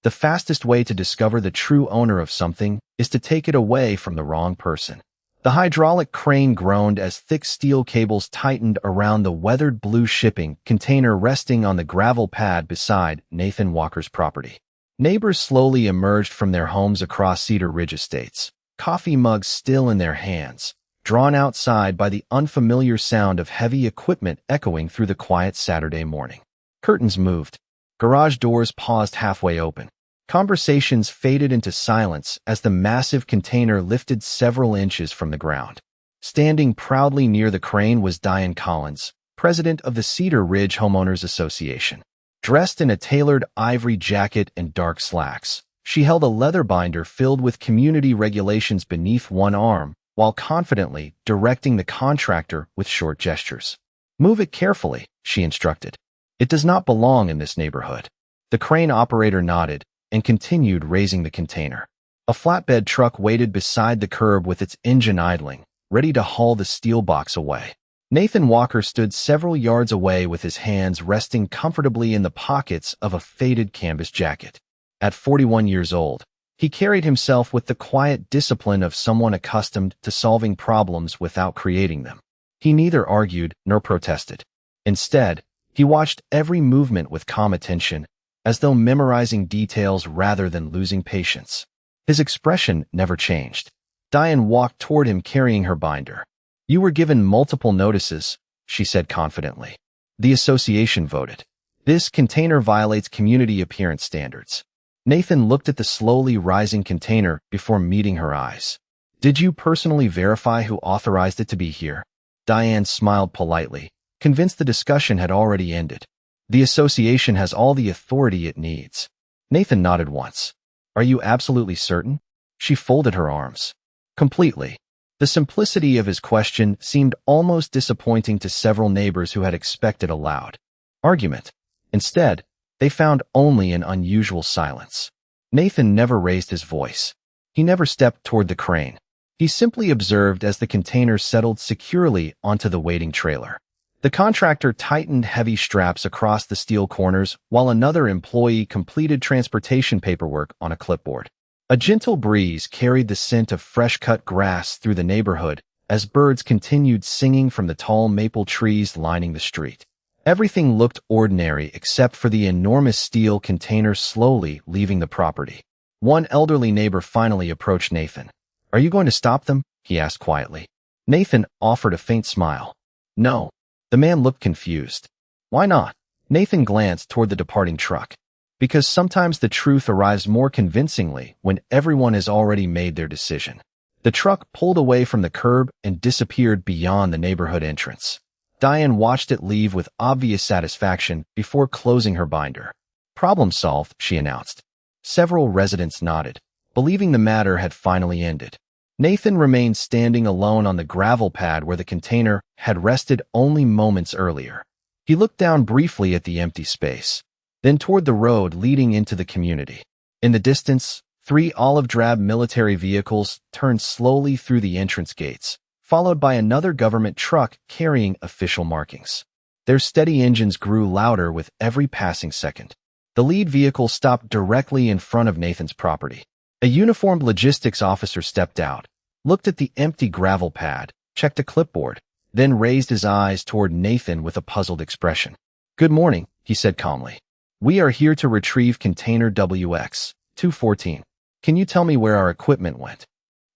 The fastest way to discover the true owner of something is to take it away from the wrong person. The hydraulic crane groaned as thick steel cables tightened around the weathered blue shipping container resting on the gravel pad beside Nathan Walker's property. Neighbors slowly emerged from their homes across Cedar Ridge Estates, coffee mugs still in their hands, drawn outside by the unfamiliar sound of heavy equipment echoing through the quiet Saturday morning. Curtains moved. Garage doors paused halfway open. Conversations faded into silence as the massive container lifted several inches from the ground. Standing proudly near the crane was Diane Collins, president of the Cedar Ridge Homeowners Association. Dressed in a tailored ivory jacket and dark slacks, she held a leather binder filled with community regulations beneath one arm, while confidently directing the contractor with short gestures. "Move it carefully," she instructed. "It does not belong in this neighborhood." The crane operator nodded and continued raising the container. A flatbed truck waited beside the curb with its engine idling, ready to haul the steel box away. Nathan Walker stood several yards away with his hands resting comfortably in the pockets of a faded canvas jacket. At 41 years old, he carried himself with the quiet discipline of someone accustomed to solving problems without creating them. He neither argued nor protested. Instead, he watched every movement with calm attention, as though memorizing details rather than losing patience. His expression never changed. Diane walked toward him carrying her binder. "You were given multiple notices," she said confidently. "The association voted. This container violates community appearance standards." Nathan looked at the slowly rising container before meeting her eyes. "Did you personally verify who authorized it to be here?" Diane smiled politely, convinced the discussion had already ended. "The association has all the authority it needs." Nathan nodded once. "Are you absolutely certain?" She folded her arms. "Completely." The simplicity of his question seemed almost disappointing to several neighbors who had expected a loud argument. Instead, they found only an unusual silence. Nathan never raised his voice. He never stepped toward the crane. He simply observed as the container settled securely onto the waiting trailer. The contractor tightened heavy straps across the steel corners while another employee completed transportation paperwork on a clipboard. A gentle breeze carried the scent of fresh-cut grass through the neighborhood as birds continued singing from the tall maple trees lining the street. Everything looked ordinary except for the enormous steel container slowly leaving the property. One elderly neighbor finally approached Nathan. "Are you going to stop them?" he asked quietly. Nathan offered a faint smile. "No." The man looked confused. "Why not?" Nathan glanced toward the departing truck. "Because sometimes the truth arrives more convincingly when everyone has already made their decision." The truck pulled away from the curb and disappeared beyond the neighborhood entrance. Diane watched it leave with obvious satisfaction before closing her binder. "Problem solved," she announced. Several residents nodded, believing the matter had finally ended. Nathan remained standing alone on the gravel pad where the container had rested only moments earlier. He looked down briefly at the empty space, then toward the road leading into the community. In the distance, 3 olive-drab military vehicles turned slowly through the entrance gates, followed by another government truck carrying official markings. Their steady engines grew louder with every passing second. The lead vehicle stopped directly in front of Nathan's property. A uniformed logistics officer stepped out, looked at the empty gravel pad, checked a clipboard, then raised his eyes toward Nathan with a puzzled expression. "Good morning," he said calmly. "We are here to retrieve container WX-214. Can you tell me where our equipment went?"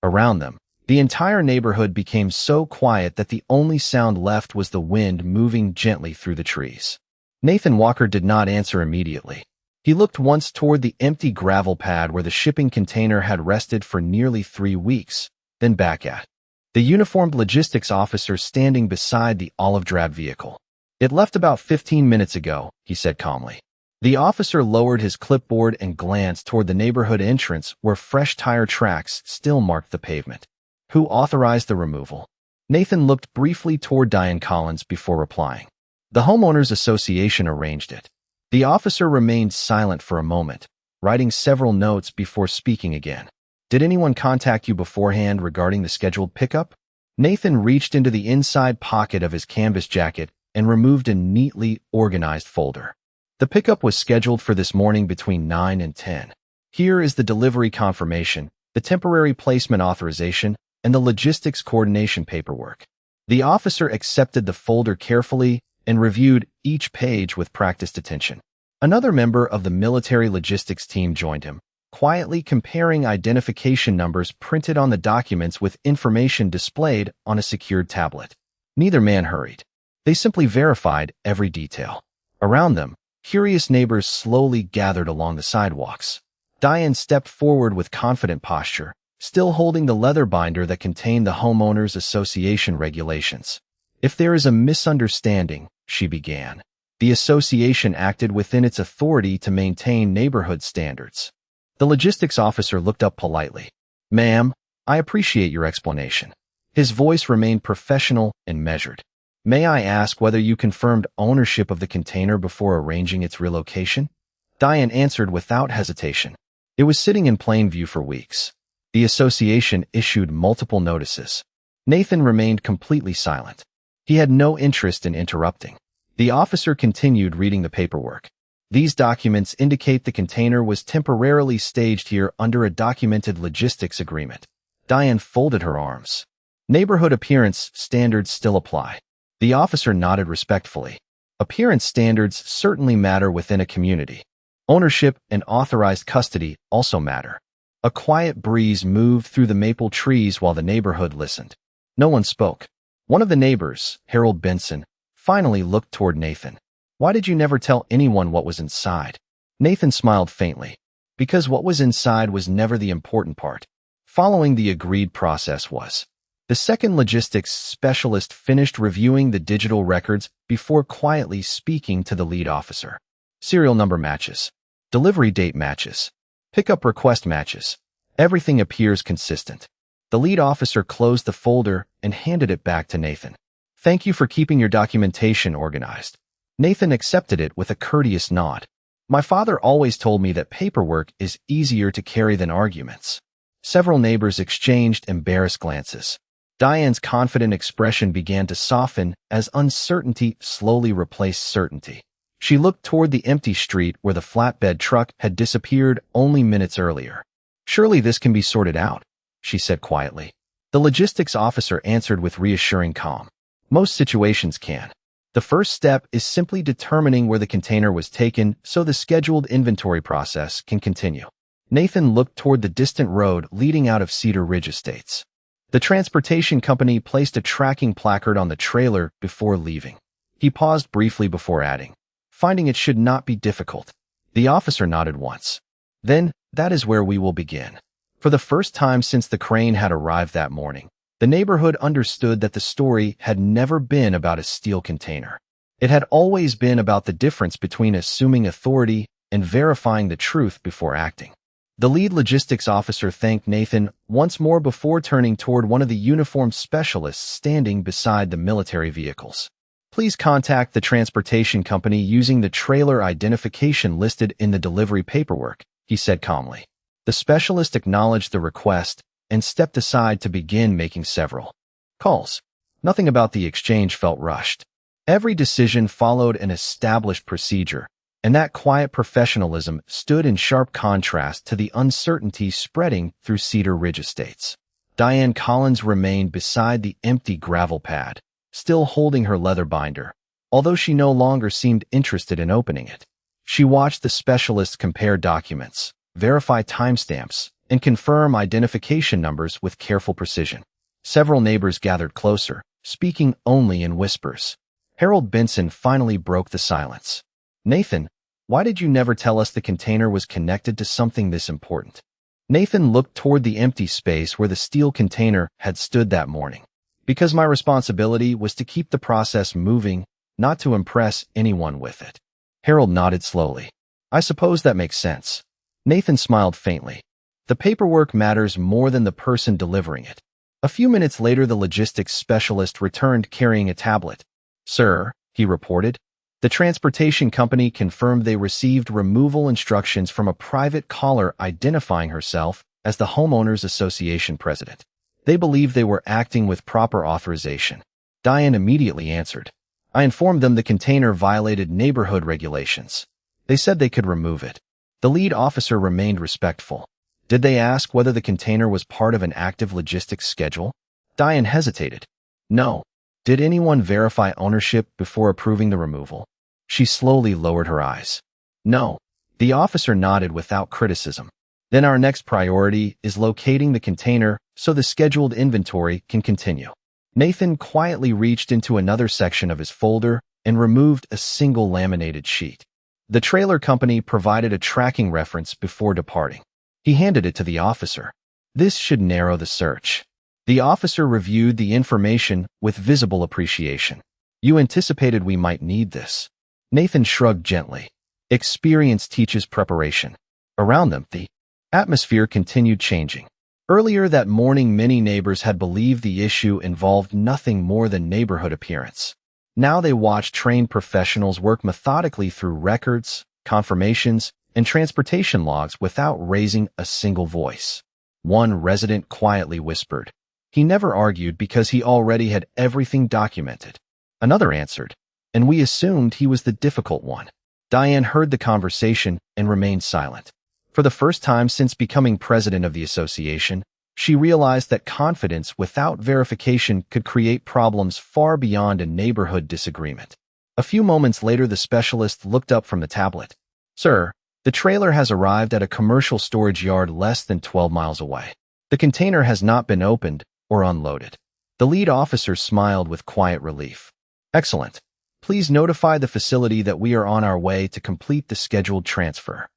Around them, the entire neighborhood became so quiet that the only sound left was the wind moving gently through the trees. Nathan Walker did not answer immediately. He looked once toward the empty gravel pad where the shipping container had rested for nearly 3 weeks, then back at the uniformed logistics officer standing beside the olive-drab vehicle. "It left about 15 minutes ago," he said calmly. The officer lowered his clipboard and glanced toward the neighborhood entrance where fresh tire tracks still marked the pavement. "Who authorized the removal?" Nathan looked briefly toward Diane Collins before replying. "The Homeowners Association arranged it." The officer remained silent for a moment, writing several notes before speaking again. "Did anyone contact you beforehand regarding the scheduled pickup?" Nathan reached into the inside pocket of his canvas jacket and removed a neatly organized folder. The pickup was scheduled for this morning between 9 and 10. Here is the delivery confirmation, the temporary placement authorization, and the logistics coordination paperwork. The officer accepted the folder carefully and reviewed each page with practiced attention. Another member of the military logistics team joined him, quietly comparing identification numbers printed on the documents with information displayed on a secured tablet. Neither man hurried. They simply verified every detail. Around them, curious neighbors slowly gathered along the sidewalks. Diane stepped forward with confident posture, still holding the leather binder that contained the Homeowners Association regulations. "If there is a misunderstanding," she began, "the association acted within its authority to maintain neighborhood standards." The logistics officer looked up politely. "Ma'am, I appreciate your explanation." His voice remained professional and measured. "May I ask whether you confirmed ownership of the container before arranging its relocation?" Diane answered without hesitation. It was sitting in plain view for weeks. The association issued multiple notices. Nathan remained completely silent. He had no interest in interrupting. The officer continued reading the paperwork. "These documents indicate the container was temporarily staged here under a documented logistics agreement." Diane folded her arms. "Neighborhood appearance standards still apply." The officer nodded respectfully. "Appearance standards certainly matter within a community. Ownership and authorized custody also matter." A quiet breeze moved through the maple trees while the neighborhood listened. No one spoke. One of the neighbors, Harold Benson, finally looked toward Nathan. "Why did you never tell anyone what was inside?" Nathan smiled faintly. "Because what was inside was never the important part. Following the agreed process was." The second logistics specialist finished reviewing the digital records before quietly speaking to the lead officer. "Serial number matches. Delivery date matches. Pickup request matches. Everything appears consistent." The lead officer closed the folder and handed it back to Nathan. "Thank you for keeping your documentation organized." Nathan accepted it with a courteous nod. "My father always told me that paperwork is easier to carry than arguments." Several neighbors exchanged embarrassed glances. Diane's confident expression began to soften as uncertainty slowly replaced certainty. She looked toward the empty street where the flatbed truck had disappeared only minutes earlier. "Surely this can be sorted out," she said quietly. The logistics officer answered with reassuring calm. "Most situations can. The first step is simply determining where the container was taken so the scheduled inventory process can continue." Nathan looked toward the distant road leading out of Cedar Ridge Estates. The transportation company placed a tracking placard on the trailer before leaving. He paused briefly before adding, "Finding it should not be difficult." The officer nodded once. "Then, that is where we will begin." For the first time since the crane had arrived that morning, the neighborhood understood that the story had never been about a steel container. It had always been about the difference between assuming authority and verifying the truth before acting. The lead logistics officer thanked Nathan once more before turning toward one of the uniformed specialists standing beside the military vehicles. "Please contact the transportation company using the trailer identification listed in the delivery paperwork," he said calmly. The specialist acknowledged the request and stepped aside to begin making several calls. Nothing about the exchange felt rushed. Every decision followed an established procedure, and that quiet professionalism stood in sharp contrast to the uncertainty spreading through Cedar Ridge Estates. Diane Collins remained beside the empty gravel pad, still holding her leather binder, although she no longer seemed interested in opening it. She watched the specialists compare documents, verify timestamps, and confirm identification numbers with careful precision. Several neighbors gathered closer, speaking only in whispers. Harold Benson finally broke the silence. "Nathan, why did you never tell us the container was connected to something this important?" Nathan looked toward the empty space where the steel container had stood that morning. "Because my responsibility was to keep the process moving, not to impress anyone with it." Harold nodded slowly. "I suppose that makes sense." Nathan smiled faintly. "The paperwork matters more than the person delivering it." A few minutes later, the logistics specialist returned carrying a tablet. "Sir," he reported, "the transportation company confirmed they received removal instructions from a private caller identifying herself as the Homeowners Association president. They believe they were acting with proper authorization." Diane immediately answered. "I informed them the container violated neighborhood regulations." They said they could remove it. The lead officer remained respectful. Did they ask whether the container was part of an active logistics schedule? Diane hesitated. No. Did anyone verify ownership before approving the removal? She slowly lowered her eyes. No. The officer nodded without criticism. Then our next priority is locating the container so the scheduled inventory can continue. Nathan quietly reached into another section of his folder and removed a single laminated sheet. The trailer company provided a tracking reference before departing. He handed it to the officer. This should narrow the search. The officer reviewed the information with visible appreciation. You anticipated we might need this. Nathan shrugged gently. Experience teaches preparation. Around them, the atmosphere continued changing. Earlier that morning, many neighbors had believed the issue involved nothing more than neighborhood appearance. Now they watched trained professionals work methodically through records, confirmations, and transportation logs without raising a single voice. One resident quietly whispered. He never argued because he already had everything documented. Another answered, and we assumed he was the difficult one. Diane heard the conversation and remained silent. For the first time since becoming president of the association, she realized that confidence without verification could create problems far beyond a neighborhood disagreement. A few moments later, the specialist looked up from the tablet. Sir, the trailer has arrived at a commercial storage yard less than 12 miles away. The container has not been opened or unloaded. The lead officer smiled with quiet relief. Excellent. Please notify the facility that we are on our way to complete the scheduled transfer.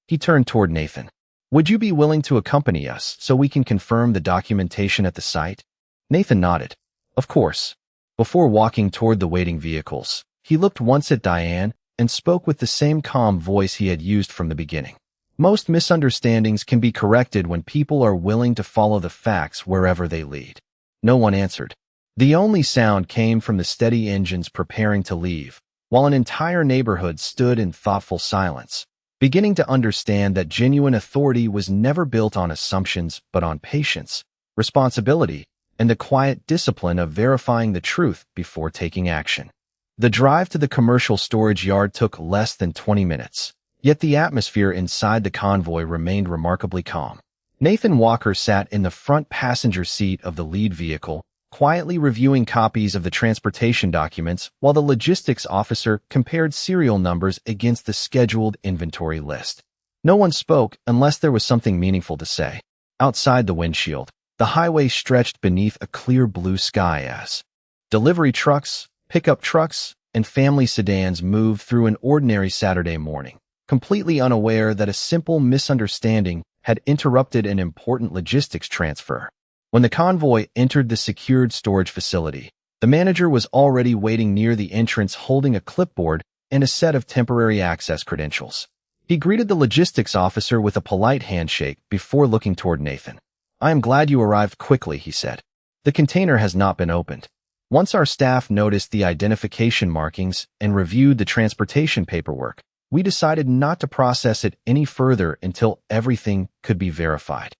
He turned toward Nathan. Would you be willing to accompany us so we can confirm the documentation at the site? Nathan nodded. Of course. Before walking toward the waiting vehicles, he looked once at Diane and spoke with the same calm voice he had used from the beginning. Most misunderstandings can be corrected when people are willing to follow the facts wherever they lead. No one answered. The only sound came from the steady engines preparing to leave, while an entire neighborhood stood in thoughtful silence, beginning to understand that genuine authority was never built on assumptions but on patience, responsibility, and the quiet discipline of verifying the truth before taking action. The drive to the commercial storage yard took less than 20 minutes, yet the atmosphere inside the convoy remained remarkably calm. Nathan Walker sat in the front passenger seat of the lead vehicle, quietly reviewing copies of the transportation documents while the logistics officer compared serial numbers against the scheduled inventory list. No one spoke unless there was something meaningful to say. Outside the windshield, the highway stretched beneath a clear blue sky as delivery trucks, pickup trucks, and family sedans moved through an ordinary Saturday morning, completely unaware that a simple misunderstanding had interrupted an important logistics transfer. When the convoy entered the secured storage facility, the manager was already waiting near the entrance holding a clipboard and a set of temporary access credentials. He greeted the logistics officer with a polite handshake before looking toward Nathan. I am glad you arrived quickly, he said. The container has not been opened. Once our staff noticed the identification markings and reviewed the transportation paperwork, we decided not to process it any further until everything could be verified.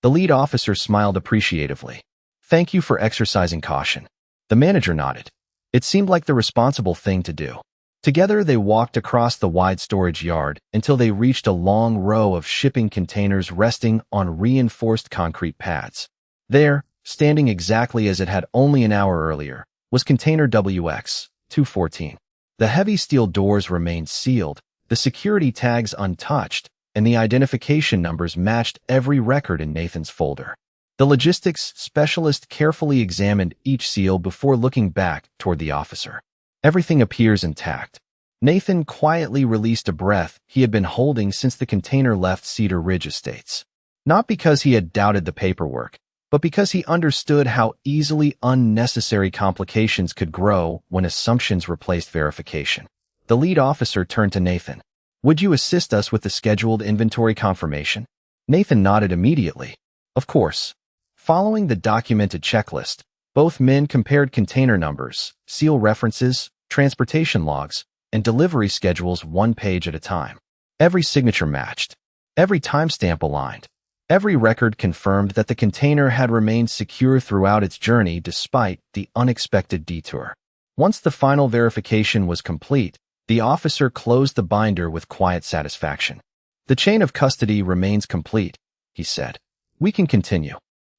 The lead officer smiled appreciatively. Thank you for exercising caution. The manager nodded. It seemed like the responsible thing to do. Together, they walked across the wide storage yard until they reached a long row of shipping containers resting on reinforced concrete pads. There, standing exactly as it had only an hour earlier, was container WX-214. The heavy steel doors remained sealed, the security tags untouched, and the identification numbers matched every record in Nathan's folder. The logistics specialist carefully examined each seal before looking back toward the officer. Everything appears intact. Nathan quietly released a breath he had been holding since the container left Cedar Ridge Estates. Not because he had doubted the paperwork, but because he understood how easily unnecessary complications could grow when assumptions replaced verification. The lead officer turned to Nathan. Would you assist us with the scheduled inventory confirmation? Nathan nodded immediately. Of course. Following the documented checklist, both men compared container numbers, seal references, transportation logs, and delivery schedules one page at a time. Every signature matched. Every timestamp aligned. Every record confirmed that the container had remained secure throughout its journey despite the unexpected detour. Once the final verification was complete, The officer closed the binder with quiet satisfaction. The chain of custody remains complete, he said. We can continue.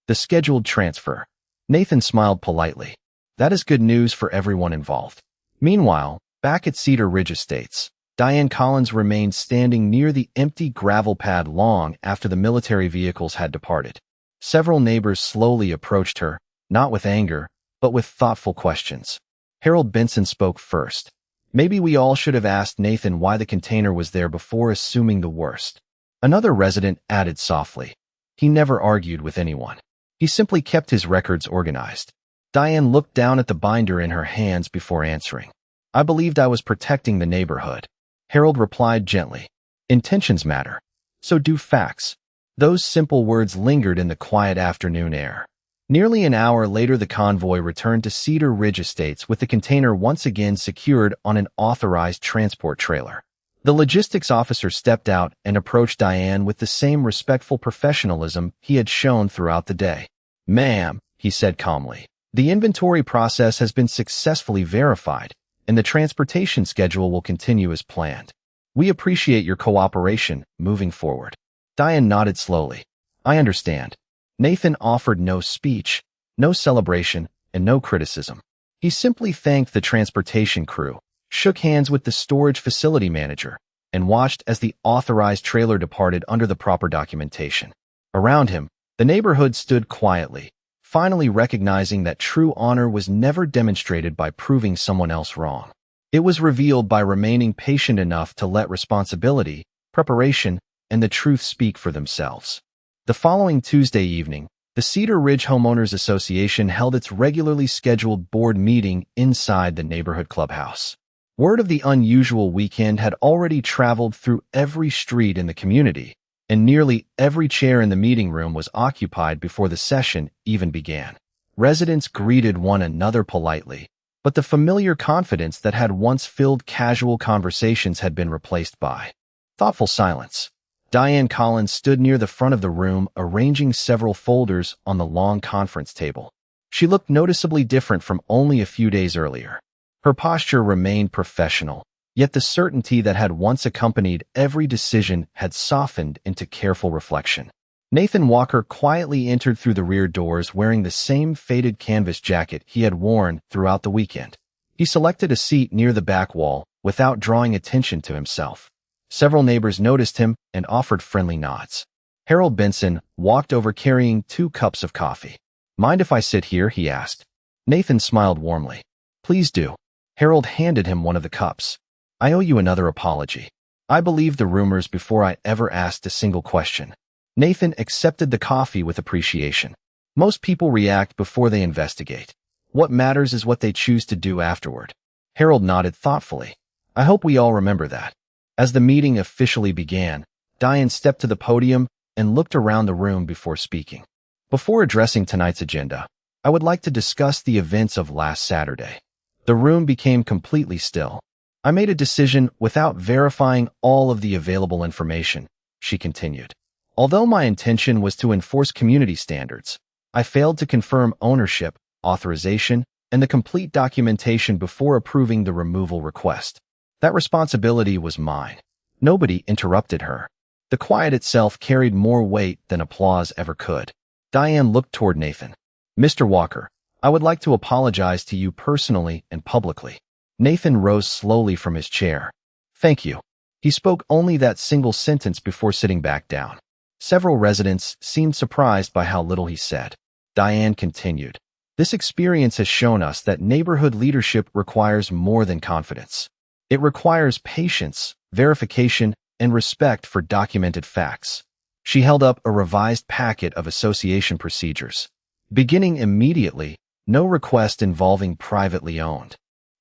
The scheduled transfer. Nathan smiled politely. That is good news for everyone involved. Meanwhile, back at Cedar Ridge Estates, Diane Collins remained standing near the empty gravel pad long after the military vehicles had departed. Several neighbors slowly approached her, not with anger, but with thoughtful questions. Harold Benson spoke first. Maybe we all should have asked Nathan why the container was there before assuming the worst. Another resident added softly. He never argued with anyone. He simply kept his records organized. Diane looked down at the binder in her hands before answering. I believed I was protecting the neighborhood. Harold replied gently. Intentions matter. So do facts. Those simple words lingered in the quiet afternoon air. Nearly an hour later, the convoy returned to Cedar Ridge Estates with the container once again secured on an authorized transport trailer. The logistics officer stepped out and approached Diane with the same respectful professionalism he had shown throughout the day. Ma'am, he said calmly, the inventory process has been successfully verified, and the transportation schedule will continue as planned. We appreciate your cooperation moving forward. Diane nodded slowly. I understand. Nathan offered no speech, no celebration, and no criticism. He simply thanked the transportation crew, shook hands with the storage facility manager, and watched as the authorized trailer departed under the proper documentation. Around him, the neighborhood stood quietly, finally recognizing that true honor was never demonstrated by proving someone else wrong. It was revealed by remaining patient enough to let responsibility, preparation, and the truth speak for themselves. The following Tuesday evening, the Cedar Ridge Homeowners Association held its regularly scheduled board meeting inside the neighborhood clubhouse. Word of the unusual weekend had already traveled through every street in the community, and nearly every chair in the meeting room was occupied before the session even began. Residents greeted one another politely, but the familiar confidence that had once filled casual conversations had been replaced by thoughtful silence. Diane Collins stood near the front of the room, arranging several folders on the long conference table. She looked noticeably different from only a few days earlier. Her posture remained professional, yet the certainty that had once accompanied every decision had softened into careful reflection. Nathan Walker quietly entered through the rear doors wearing the same faded canvas jacket he had worn throughout the weekend. He selected a seat near the back wall without drawing attention to himself. Several neighbors noticed him and offered friendly nods. Harold Benson walked over carrying 2 cups of coffee. Mind if I sit here? He asked. Nathan smiled warmly. Please do. Harold handed him one of the cups. I owe you another apology. I believed the rumors before I ever asked a single question. Nathan accepted the coffee with appreciation. Most people react before they investigate. What matters is what they choose to do afterward. Harold nodded thoughtfully. I hope we all remember that. As the meeting officially began, Diane stepped to the podium and looked around the room before speaking. Before addressing tonight's agenda, I would like to discuss the events of last Saturday. The room became completely still. I made a decision without verifying all of the available information, she continued. Although my intention was to enforce community standards, I failed to confirm ownership, authorization, and the complete documentation before approving the removal request. That responsibility was mine. Nobody interrupted her. The quiet itself carried more weight than applause ever could. Diane looked toward Nathan. Mr. Walker, I would like to apologize to you personally and publicly. Nathan rose slowly from his chair. Thank you. He spoke only that single sentence before sitting back down. Several residents seemed surprised by how little he said. Diane continued. This experience has shown us that neighborhood leadership requires more than confidence. It requires patience, verification, and respect for documented facts. She held up a revised packet of association procedures. Beginning immediately, no request involving privately owned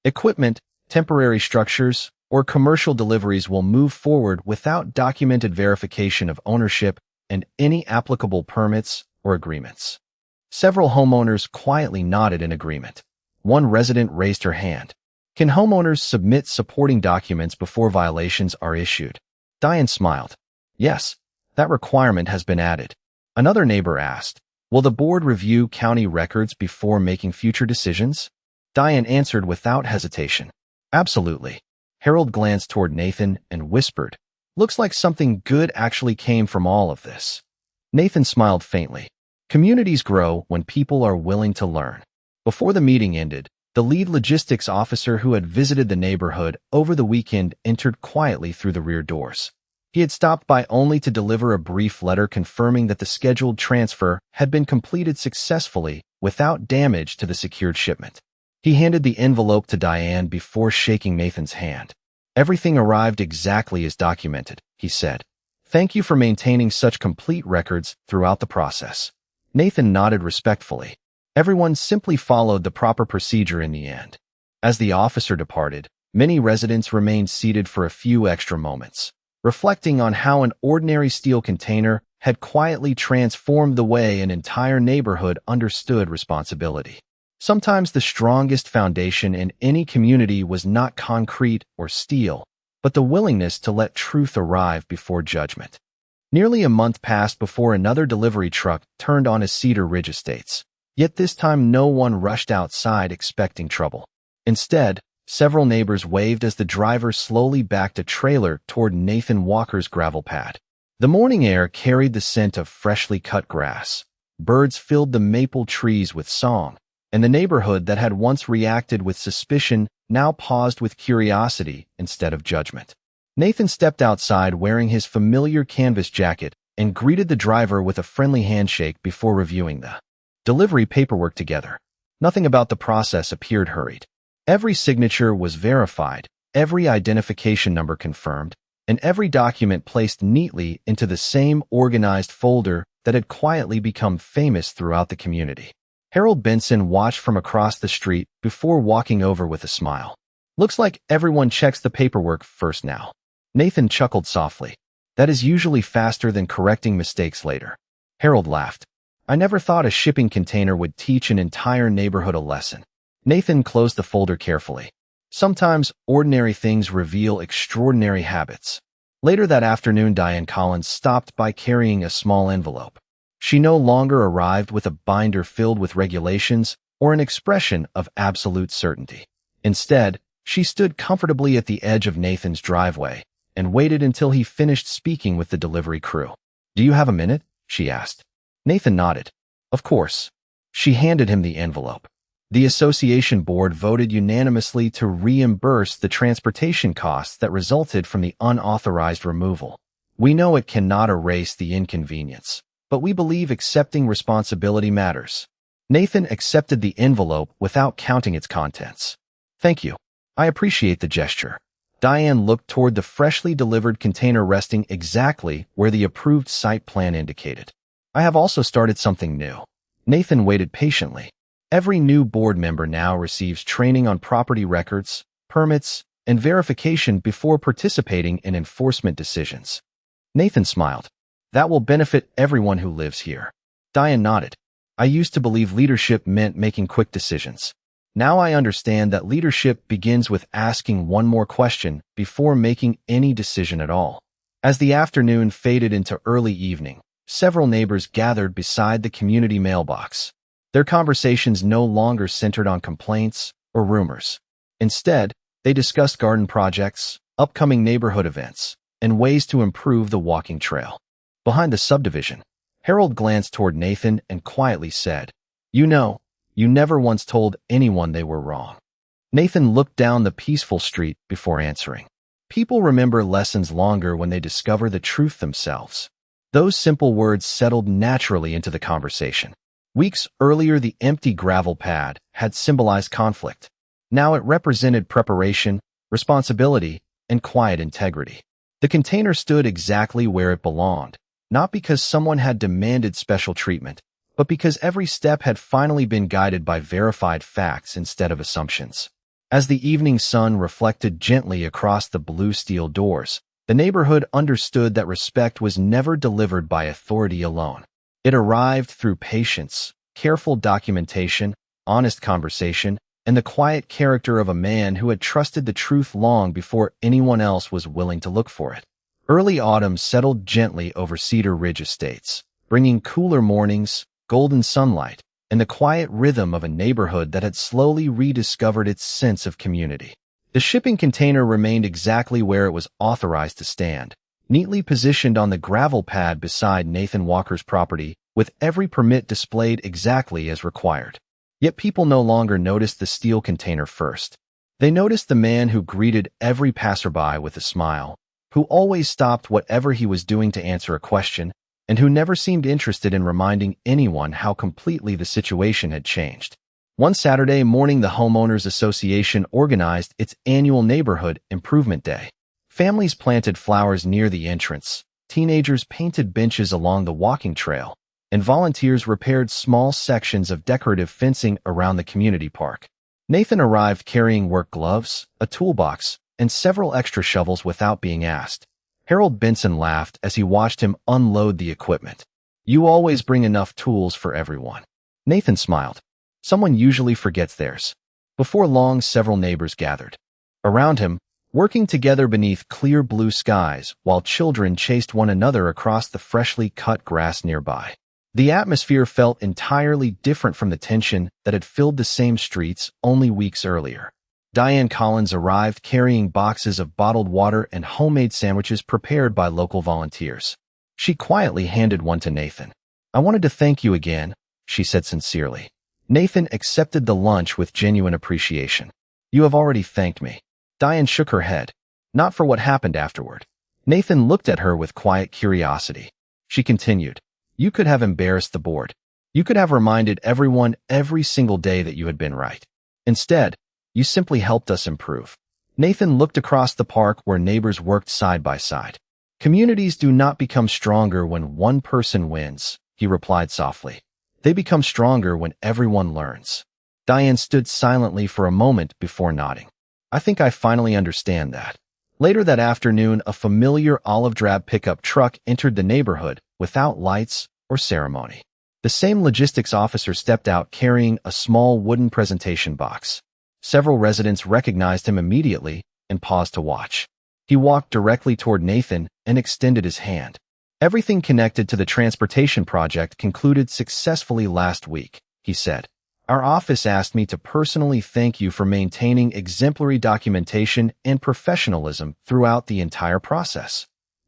equipment, temporary structures, or commercial deliveries will move forward without documented verification of ownership and any applicable permits or agreements. Several homeowners quietly nodded in agreement. One resident raised her hand. Can homeowners submit supporting documents before violations are issued? Diane smiled. Yes, that requirement has been added. Another neighbor asked, will the board review county records before making future decisions? Diane answered without hesitation. Absolutely. Harold glanced toward Nathan and whispered, "Looks like something good actually came from all of this." Nathan smiled faintly. Communities grow when people are willing to learn. Before the meeting ended, the lead logistics officer who had visited the neighborhood over the weekend entered quietly through the rear doors. He had stopped by only to deliver a brief letter confirming that the scheduled transfer had been completed successfully without damage to the secured shipment. He handed the envelope to Diane before shaking Nathan's hand. "Everything arrived exactly as documented," he said. "Thank you for maintaining such complete records throughout the process." Nathan nodded respectfully. Everyone simply followed the proper procedure in the end. As the officer departed, many residents remained seated for a few extra moments, reflecting on how an ordinary steel container had quietly transformed the way an entire neighborhood understood responsibility. Sometimes the strongest foundation in any community was not concrete or steel, but the willingness to let truth arrive before judgment. Nearly a month passed before another delivery truck turned on Cedar Ridge Estates. Yet this time no one rushed outside expecting trouble. Instead, several neighbors waved as the driver slowly backed a trailer toward Nathan Walker's gravel pad. The morning air carried the scent of freshly cut grass. Birds filled the maple trees with song, and the neighborhood that had once reacted with suspicion now paused with curiosity instead of judgment. Nathan stepped outside wearing his familiar canvas jacket and greeted the driver with a friendly handshake before reviewing the delivery paperwork together. Nothing about the process appeared hurried. Every signature was verified, every identification number confirmed, and every document placed neatly into the same organized folder that had quietly become famous throughout the community. Harold Benson watched from across the street before walking over with a smile. "Looks like everyone checks the paperwork first now." Nathan chuckled softly. "That is usually faster than correcting mistakes later." Harold laughed. "I never thought a shipping container would teach an entire neighborhood a lesson." Nathan closed the folder carefully. Sometimes ordinary things reveal extraordinary habits. Later that afternoon, Diane Collins stopped by carrying a small envelope. She no longer arrived with a binder filled with regulations or an expression of absolute certainty. Instead, she stood comfortably at the edge of Nathan's driveway and waited until he finished speaking with the delivery crew. "Do you have a minute?" she asked. Nathan nodded. "Of course." She handed him the envelope. The association board voted unanimously to reimburse the transportation costs that resulted from the unauthorized removal. "We know it cannot erase the inconvenience, but we believe accepting responsibility matters." Nathan accepted the envelope without counting its contents. "Thank you. I appreciate the gesture." Diane looked toward the freshly delivered container resting exactly where the approved site plan indicated. "I have also started something new." Nathan waited patiently. Every new board member now receives training on property records, permits, and verification before participating in enforcement decisions. Nathan smiled. "That will benefit everyone who lives here." Diane nodded. "I used to believe leadership meant making quick decisions. Now I understand that leadership begins with asking one more question before making any decision at all." As the afternoon faded into early evening, several neighbors gathered beside the community mailbox. Their conversations no longer centered on complaints or rumors. Instead, they discussed garden projects, upcoming neighborhood events, and ways to improve the walking trail. Behind the subdivision, Harold glanced toward Nathan and quietly said, "You know, you never once told anyone they were wrong." Nathan looked down the peaceful street before answering. People remember lessons longer when they discover the truth themselves. Those simple words settled naturally into the conversation. Weeks earlier, the empty gravel pad had symbolized conflict. Now it represented preparation, responsibility, and quiet integrity. The container stood exactly where it belonged, not because someone had demanded special treatment, but because every step had finally been guided by verified facts instead of assumptions. As the evening sun reflected gently across the blue steel doors, the neighborhood understood that respect was never delivered by authority alone. It arrived through patience, careful documentation, honest conversation, and the quiet character of a man who had trusted the truth long before anyone else was willing to look for it. Early autumn settled gently over Cedar Ridge Estates, bringing cooler mornings, golden sunlight, and the quiet rhythm of a neighborhood that had slowly rediscovered its sense of community. The shipping container remained exactly where it was authorized to stand, neatly positioned on the gravel pad beside Nathan Walker's property, with every permit displayed exactly as required. Yet people no longer noticed the steel container first. They noticed the man who greeted every passerby with a smile, who always stopped whatever he was doing to answer a question, and who never seemed interested in reminding anyone how completely the situation had changed. One Saturday morning, the Homeowners Association organized its annual Neighborhood Improvement Day. Families planted flowers near the entrance, teenagers painted benches along the walking trail, and volunteers repaired small sections of decorative fencing around the community park. Nathan arrived carrying work gloves, a toolbox, and several extra shovels without being asked. Harold Benson laughed as he watched him unload the equipment. "You always bring enough tools for everyone." Nathan smiled. "Someone usually forgets theirs." Before long, several neighbors gathered around him, working together beneath clear blue skies while children chased one another across the freshly cut grass nearby. The atmosphere felt entirely different from the tension that had filled the same streets only weeks earlier. Diane Collins arrived carrying boxes of bottled water and homemade sandwiches prepared by local volunteers. She quietly handed one to Nathan. "I wanted to thank you again," she said sincerely. Nathan accepted the lunch with genuine appreciation. "You have already thanked me." Diane shook her head. "Not for what happened afterward." Nathan looked at her with quiet curiosity. She continued, "You could have embarrassed the board. You could have reminded everyone every single day that you had been right. Instead, you simply helped us improve." Nathan looked across the park where neighbors worked side by side. "Communities do not become stronger when one person wins," he replied softly. "They become stronger when everyone learns." Diane stood silently for a moment before nodding. "I think I finally understand that." Later that afternoon, a familiar olive-drab pickup truck entered the neighborhood without lights or ceremony. The same logistics officer stepped out carrying a small wooden presentation box. Several residents recognized him immediately and paused to watch. He walked directly toward Nathan and extended his hand. "Everything connected to the transportation project concluded successfully last week," he said. "Our office asked me to personally thank you for maintaining exemplary documentation and professionalism throughout the entire process."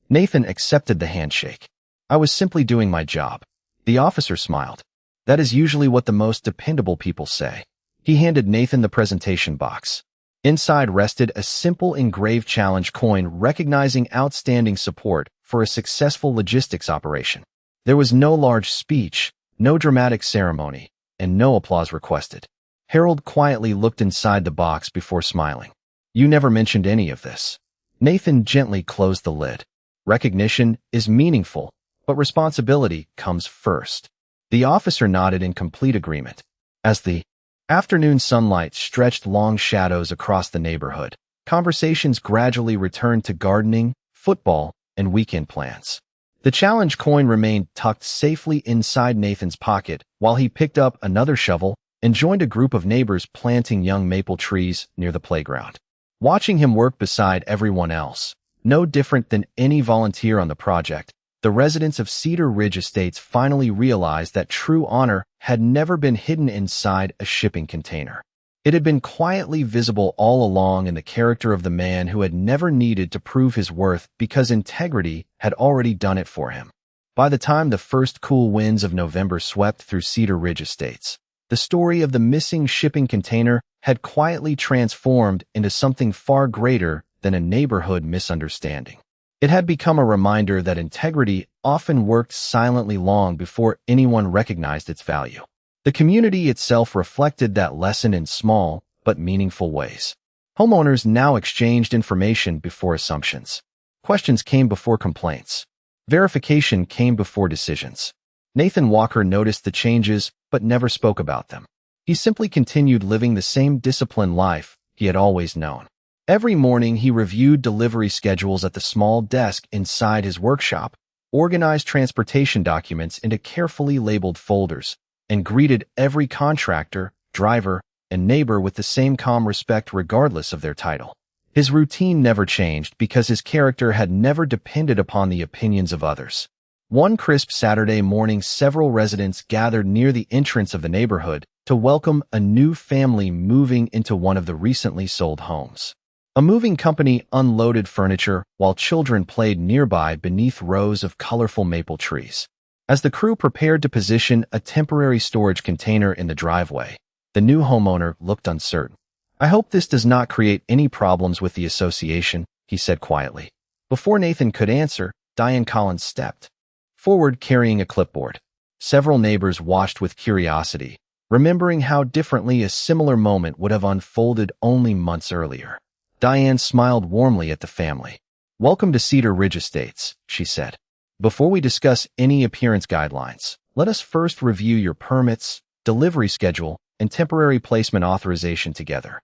Nathan accepted the handshake. "I was simply doing my job." The officer smiled. "That is usually what the most dependable people say." He handed Nathan the presentation box. Inside rested a simple engraved challenge coin recognizing outstanding support for a successful logistics operation. There was no large speech, no dramatic ceremony, and no applause requested. Harold quietly looked inside the box before smiling. "You never mentioned any of this." Nathan gently closed the lid. "Recognition is meaningful, but responsibility comes first." The officer nodded in complete agreement. As the afternoon sunlight stretched long shadows across the neighborhood, conversations gradually returned to gardening, football, and weekend plans. The challenge coin remained tucked safely inside Nathan's pocket while he picked up another shovel and joined a group of neighbors planting young maple trees near the playground. Watching him work beside everyone else, no different than any volunteer on the project, the residents of Cedar Ridge Estates finally realized that true honor had never been hidden inside a shipping container. It had been quietly visible all along in the character of the man who had never needed to prove his worth because integrity had already done it for him. By the time the first cool winds of November swept through Cedar Ridge Estates, the story of the missing shipping container had quietly transformed into something far greater than a neighborhood misunderstanding. It had become a reminder that integrity often worked silently long before anyone recognized its value. The community itself reflected that lesson in small but meaningful ways. Homeowners now exchanged information before assumptions. Questions came before complaints. Verification came before decisions. Nathan Walker noticed the changes but never spoke about them. He simply continued living the same disciplined life he had always known. Every morning he reviewed delivery schedules at the small desk inside his workshop, organized transportation documents into carefully labeled folders, and greeted every contractor, driver, and neighbor with the same calm respect regardless of their title. His routine never changed because his character had never depended upon the opinions of others. One crisp Saturday morning, several residents gathered near the entrance of the neighborhood to welcome a new family moving into one of the recently sold homes. A moving company unloaded furniture while children played nearby beneath rows of colorful maple trees. As the crew prepared to position a temporary storage container in the driveway, the new homeowner looked uncertain. "I hope this does not create any problems with the association," he said quietly. Before Nathan could answer, Diane Collins stepped forward carrying a clipboard. Several neighbors watched with curiosity, remembering how differently a similar moment would have unfolded only months earlier. Diane smiled warmly at the family. "Welcome to Cedar Ridge Estates," she said. "Before we discuss any appearance guidelines, let us first review your permits, delivery schedule, and temporary placement authorization together."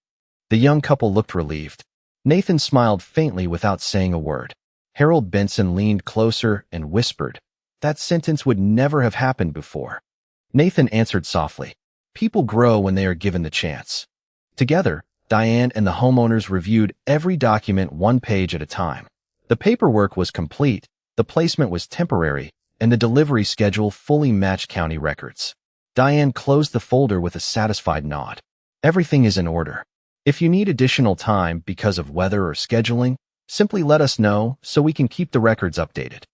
The young couple looked relieved. Nathan smiled faintly without saying a word. Harold Benson leaned closer and whispered, "That sentence would never have happened before." Nathan answered softly, "People grow when they are given the chance." Together, Diane and the homeowners reviewed every document one page at a time. The paperwork was complete, the placement was temporary, and the delivery schedule fully matched county records. Diane closed the folder with a satisfied nod. "Everything is in order. If you need additional time because of weather or scheduling, simply let us know so we can keep the records updated."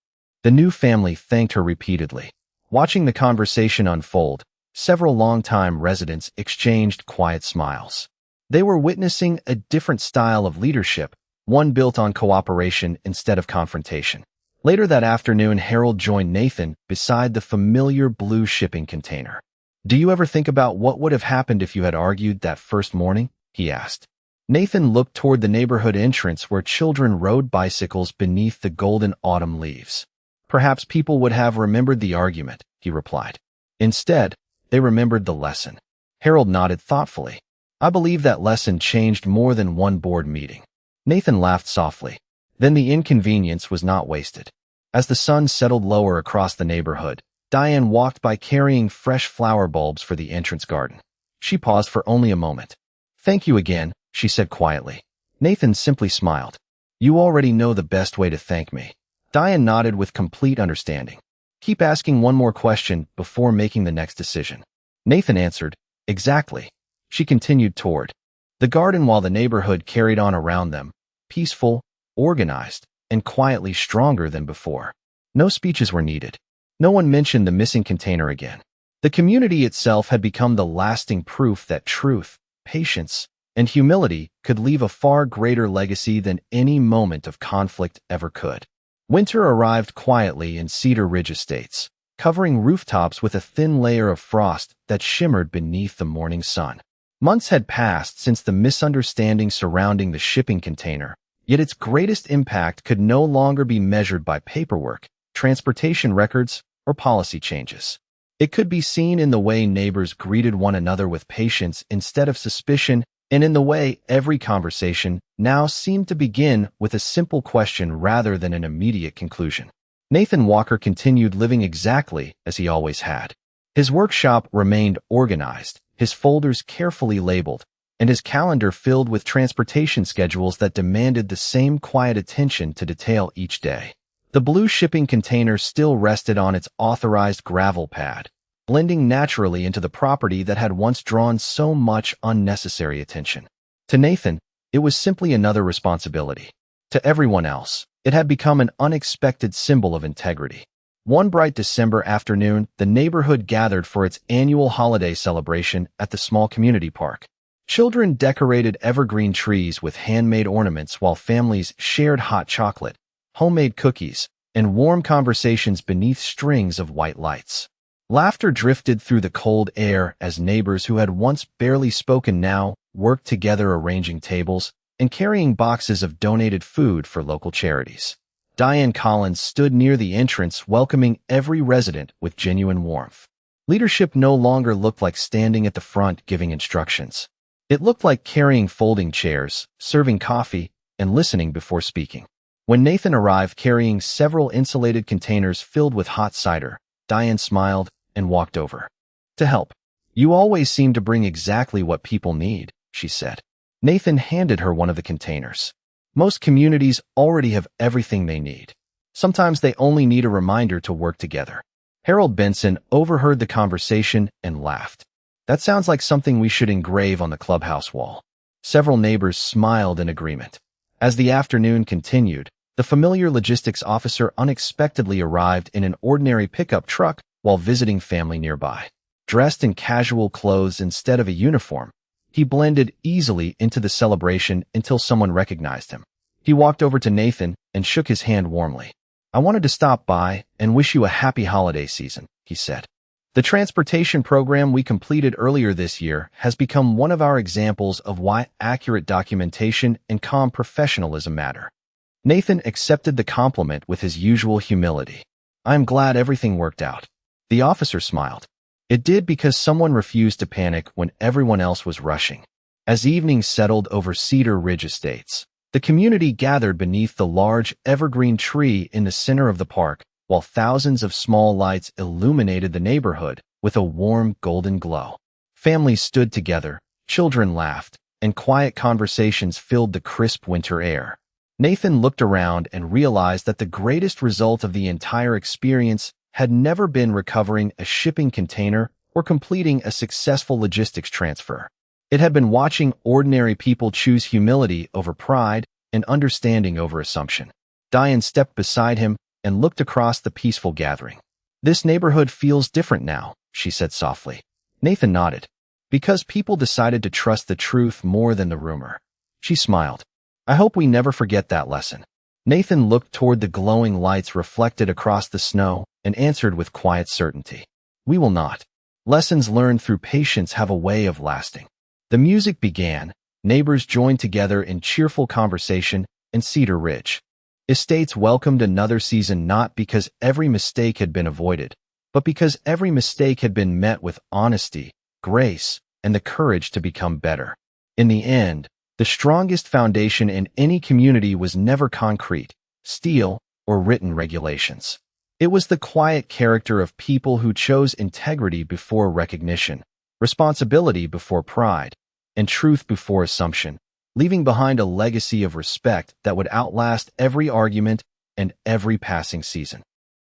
The new family thanked her repeatedly. Watching the conversation unfold, several longtime residents exchanged quiet smiles. They were witnessing a different style of leadership, one built on cooperation instead of confrontation. Later that afternoon, Harold joined Nathan beside the familiar blue shipping container. "Do you ever think about what would have happened if you had argued that first morning?" he asked. Nathan looked toward the neighborhood entrance where children rode bicycles beneath the golden autumn leaves. "Perhaps people would have remembered the argument," he replied. "Instead, they remembered the lesson." Harold nodded thoughtfully. "I believe that lesson changed more than one board meeting." Nathan laughed softly. Then the inconvenience was not wasted. As the sun settled lower across the neighborhood, Diane walked by carrying fresh flower bulbs for the entrance garden. She paused for only a moment. "Thank you again," she said quietly. Nathan simply smiled. "You already know the best way to thank me." Diane nodded with complete understanding. "Keep asking one more question before making the next decision." Nathan answered, "Exactly." She continued toward the garden while the neighborhood carried on around them, peaceful, organized, and quietly stronger than before. No speeches were needed. No one mentioned the missing container again. The community itself had become the lasting proof that truth, patience, and humility could leave a far greater legacy than any moment of conflict ever could. Winter arrived quietly in Cedar Ridge Estates, covering rooftops with a thin layer of frost that shimmered beneath the morning sun. Months had passed since the misunderstanding surrounding the shipping container, yet its greatest impact could no longer be measured by paperwork, transportation records, or policy changes. It could be seen in the way neighbors greeted one another with patience instead of suspicion, and in the way every conversation now seemed to begin with a simple question rather than an immediate conclusion. Nathan Walker continued living exactly as he always had. His workshop remained organized, his folders carefully labeled, and his calendar filled with transportation schedules that demanded the same quiet attention to detail each day. The blue shipping container still rested on its authorized gravel pad, blending naturally into the property that had once drawn so much unnecessary attention. To Nathan, it was simply another responsibility. To everyone else, it had become an unexpected symbol of integrity. One bright December afternoon, the neighborhood gathered for its annual holiday celebration at the small community park. Children decorated evergreen trees with handmade ornaments while families shared hot chocolate, homemade cookies, and warm conversations beneath strings of white lights. Laughter drifted through the cold air as neighbors who had once barely spoken now worked together arranging tables and carrying boxes of donated food for local charities. Diane Collins stood near the entrance welcoming every resident with genuine warmth. Leadership no longer looked like standing at the front giving instructions. It looked like carrying folding chairs, serving coffee, and listening before speaking. When Nathan arrived carrying several insulated containers filled with hot cider, Diane smiled and walked over. "To help. You always seem to bring exactly what people need," she said. Nathan handed her one of the containers. "Most communities already have everything they need. Sometimes they only need a reminder to work together." Harold Benson overheard the conversation and laughed. "That sounds like something we should engrave on the clubhouse wall." Several neighbors smiled in agreement. As the afternoon continued, the familiar logistics officer unexpectedly arrived in an ordinary pickup truck while visiting family nearby. Dressed in casual clothes instead of a uniform, he blended easily into the celebration until someone recognized him. He walked over to Nathan and shook his hand warmly. "I wanted to stop by and wish you a happy holiday season," he said. "The transportation program we completed earlier this year has become one of our examples of why accurate documentation and calm professionalism matter." Nathan accepted the compliment with his usual humility. "I am glad everything worked out." The officer smiled. It did, because someone refused to panic when everyone else was rushing. As evening settled over Cedar Ridge Estates, the community gathered beneath the large evergreen tree in the center of the park, while thousands of small lights illuminated the neighborhood with a warm golden glow. Families stood together, children laughed, and quiet conversations filled the crisp winter air. Nathan looked around and realized that the greatest result of the entire experience had never been recovering a shipping container or completing a successful logistics transfer. It had been watching ordinary people choose humility over pride and understanding over assumption. Diane stepped beside him and looked across the peaceful gathering. "This neighborhood feels different now," she said softly. Nathan nodded. "Because people decided to trust the truth more than the rumor." She smiled. "I hope we never forget that lesson." Nathan looked toward the glowing lights reflected across the snow and answered with quiet certainty. "We will not. Lessons learned through patience have a way of lasting." The music began, neighbors joined together in cheerful conversation, and Cedar Ridge Estates welcomed another season, not because every mistake had been avoided, but because every mistake had been met with honesty, grace, and the courage to become better. In the end, the strongest foundation in any community was never concrete, steel, or written regulations. It was the quiet character of people who chose integrity before recognition, responsibility before pride, and truth before assumption, leaving behind a legacy of respect that would outlast every argument and every passing season.